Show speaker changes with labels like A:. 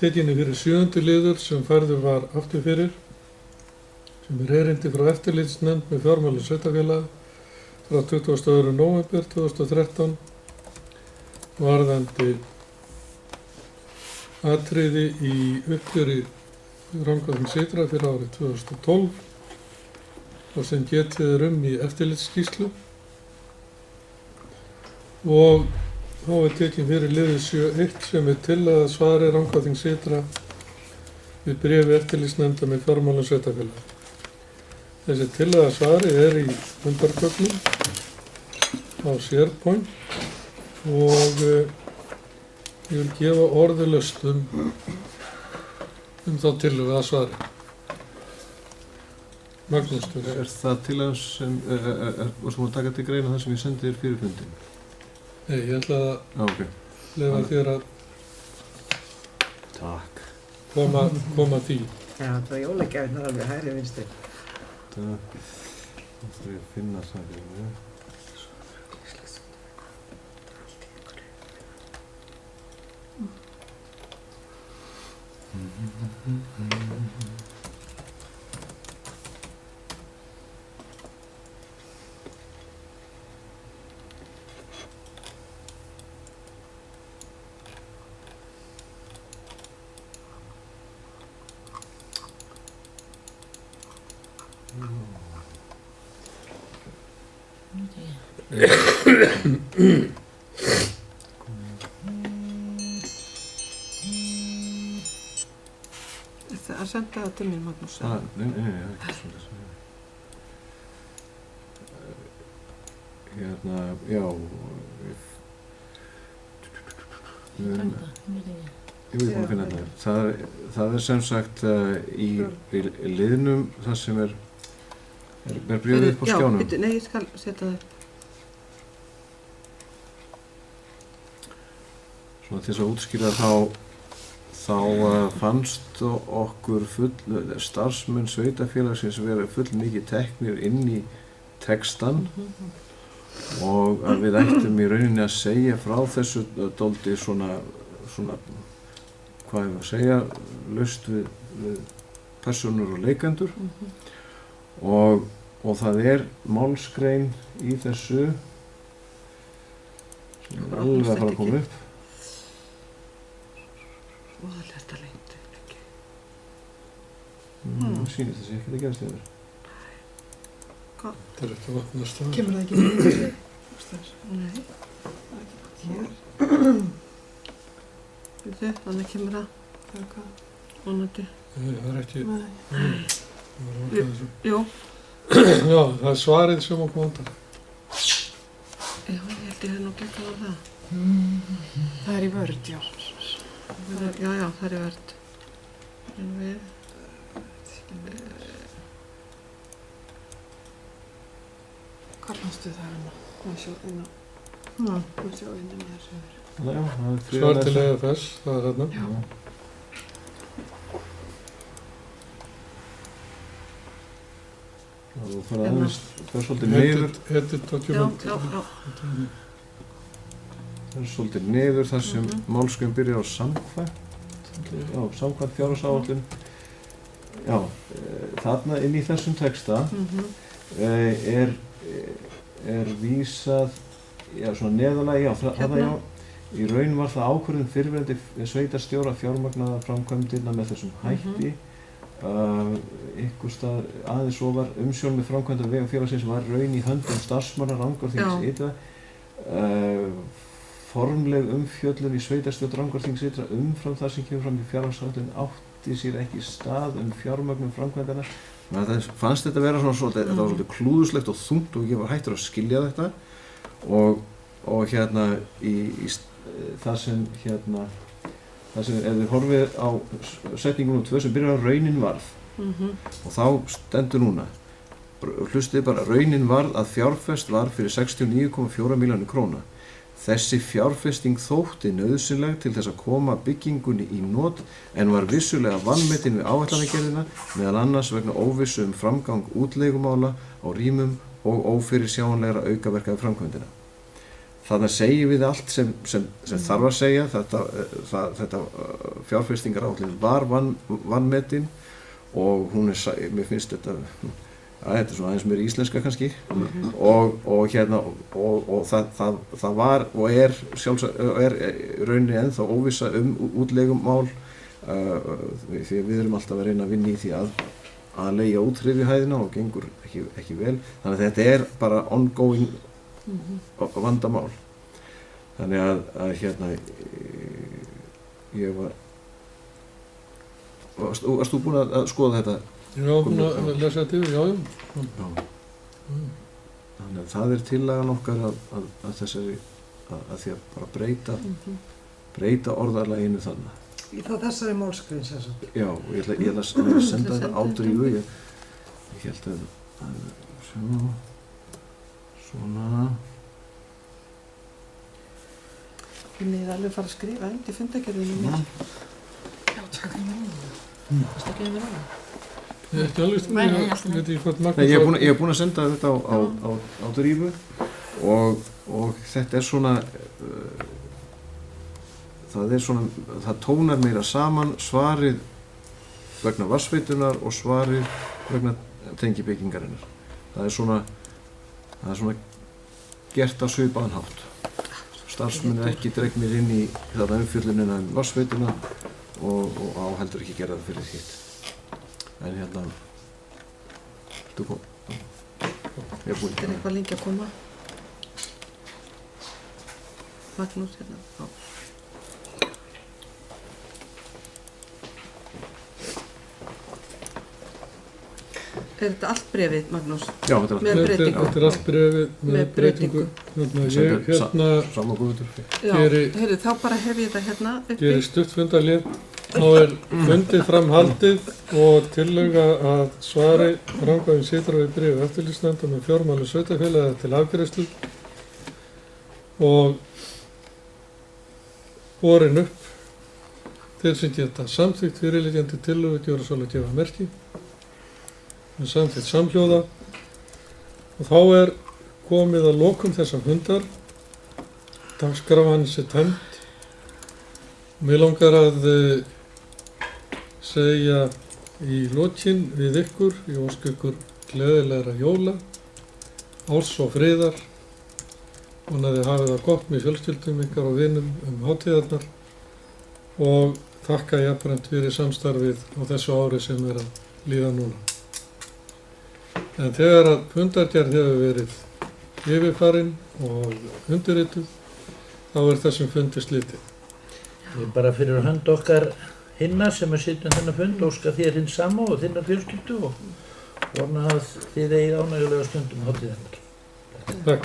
A: tekinni fyrir 7. liður sem færður var aftur fyrir, sem erindi frá eftirlitsnefnd með fjármálum sveitarfélaga frá 22. nóvember 2013 varðandi atriði í uppgjöri Rangárþings ytra fyrir árið 2012 og sem getið í eftirlitsskýrslu. Og þá tekin fyrir liður 7.1 sem tillaga svari Rangárþings ytra við bréfi eftirlitsnefndar með fjármálum sveitarfélaga. Þessi tillaga svari í fundargögnum á SharePoint og ég vil gefa orðulaust þá tillögu að svari. Magnús,
B: það tillagan sem varstu búin að taka til greina það sem ég sendi þér fyrir fundin?
A: Nei, ég ætla að leyfa þér að koma því.
C: Já, það var jólagjafirnar alveg hægri vinstri.
B: Það þarf ég að finna það fyrir mig.
C: Það að senda það til mér, Magnús?
B: Nei, ekki svona. Já. Ég veit búin að finna þetta. Það sem sagt í liðnum það sem er bréfið upp á skjánum.
C: Já, nei, ég skal setja það.
B: Svona til þess að útskýra þá fannst okkur starfsmenn sveitafélagsins vera mikið teknir inn í textan og að við ættum í rauninni að segja frá þessu dálítið svona hvað ég að segja, laust við persónur og leikendur og það málsgrein í þessu sem alveg að fara að koma upp.
C: Það er þetta lengt ekki.
B: Það sýnist þessi ekki að gerast yfir.
C: Hvað?
A: Það eftir að vatna stað.
D: Kemur það ekki niður?
C: Nei, það ekki hér. Þannig kemur það.
D: Það er hvað?
C: Vonandi.
A: Nei, það ekki.
C: Nei. Jú.
A: Já, það svarið sem okkur vantar.
C: Já, ég held ég nú gekk á það.
D: Það í Word, já.
C: Já, það í Word. En við...
D: Hvar fannstu það hérna? Má sjá inn á... Má sjá inn á mér sögur.
A: Svar til EFS, það þarna.
D: Já.
B: Það fara aðeins, það svolítið niður.
A: Edit document.
C: Já.
B: Það svolítið niður þar sem málsgrein byrjar á samkvæmt. Já, samkvæmt fjárhagsáætlun. Já, þarna inn í þessum texta vísað, já, svona neðarlega, já, þarna já. Í raun var það ákvörðun fyrrverandi sveitarstjóra fjármagnaða framkvæmdirna með þessum hætti. Einhvers staðar aðeins svo var umsjón með framkvæmdar vega félagsins var raun í höndum starfsmanna Rangárþings ytra. Formleg umfjöllun í sveitarstjórn Rangárþings ytra umfram það sem kemur fram í fjárhagsáætlun átti sér ekki stað fjármögnun framkvæmdanna. Það fannst þetta vera þetta var svolítið klúðuslegt og þungt og ég var hættur að skilja þetta og hérna í það sem ef þið horfið á setningu nr. 2 sem byrjar á raunin varð og þá stendur núna hlustið bara raunin varð að fjárfest var fyrir 69,4 milljónir króna. Þessi fjárfesting þótti nauðsynleg til þess að koma byggingunni í not en var vissulega vanmetin við áætlanagerðina meðal annars vegna óvissu framgang útleigumála á rýmum og ófyrirsjáanlegra aukaverka við framkvæmdina. Þannig segjum við allt sem þarf að segja. Þetta fjárfestingaráætlun var vanmetin og hún mér finnst þetta er svona aðeins meira íslenska kannski og það var og er rauninni ennþá óvissa útlegumál því við erum alltaf að reyna að vinna í því að leigja út hreyfihæðina og gengur ekki vel. Þannig að þetta er bara ongoing vandamál. Þannig að ég varst þú búin að skoða þetta?
A: Já, búin að lesa þetta yfir, já.
B: Þannig að það er tillagan okkar að þessari að því að bara breyta orðalaginu þannig.
E: Í þessari málsgrein sem sagt.
B: Já, og ég ætla að senda þetta á Drífu. Ég held að svona.
D: Ég miði alveg fara að skrifa undir fundargerðinu mér.
C: Já, takk fyrir mér. Það stakkiði mér á það.
A: Ég er ekki alveg stundið, ég veit ekki hvort Magnús...
B: Nei, ég er búin að senda þetta á Drífu og þetta er svona, það tónar meira saman svarið vegna vatnsveitunar og svarið vegna tengibyggingarinnar. Það er svona gert á svipaðan hátt. Starfsmenn er ekki dregnir inn í þetta umfjöllunina vatnsveituna og á heldur ekki gera það fyrir hitt. En þú kom. Ég er búinn.
D: Þetta er eitthvað lengi að koma. Magnús Já. Er þetta allt bréfið, Magnús?
B: Já, þetta er allt.
D: Með breytingu.
A: Þetta er allt bréfið með breytingu.
B: Sama Guðmundur.
D: Já, heyrðu, þá bara hef ég þetta hérna uppi.
A: Gerir stuttfundarlið. Þá er fundið fram haldið og tillöga að svari framkvæmdin Sytra við bréfi eftirlitsnefndar með fjármála sveitarfélaga til afgreiðslu og borin upp þeir sem geta samþykkt fyrirliggjandi tillögu gjöra svolítið að gefa merki með samþykkt samhljóða og þá er komið að lokum þessa fundar. Dagskrárin er tæmd. Mig langar að segja í lokin við ykkur, ég óska ykkur gleðilegra jóla, árs og friðar, vonaði að hafið það gott með fjölskyldum ykkar og vinum hátíðarnar og þakka jafnframt fyrir samstarfið á þessu ári sem er að líða núna. En þegar að fundargerð hefur verið yfirfarin og undirrituð, þá er þessum fundi slitið.
F: Ég bara fyrir hönd okkar hinna sem sitjum þennan fund óska þér hins sama og þinnar fjölskyldu og vona að þið eigið ánægjulega stundum hátíðarnar.
A: Takk.